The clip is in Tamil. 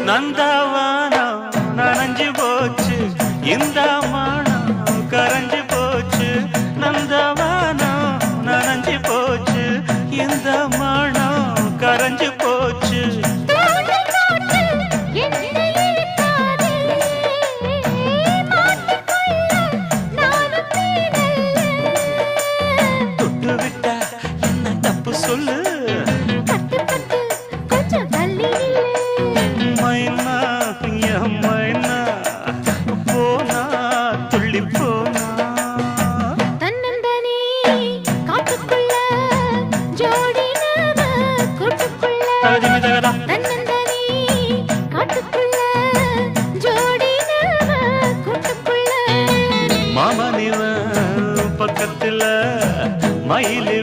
நந்தவானம் நனைஞ்சு போச்சு இந்த மானம் கரைஞ்சு போச்சு நந்தவானம் நனைஞ்சு போச்சு இந்த மானம் கரைஞ்சு போச்சு தொட்டு விட்டா என்ன தப்பு சொல்லு மைனா என் மைனா போனா துள்ளி போனா தன்னந்தனி காட்டுக்குள்ள ஜோடினவ கூட்டுக்குள்ள தன்னந்தனி காட்டுக்குள்ள ஜோடினவ கூட்டுக்குள்ள மாமனிவ பக்கத்துல மயிலே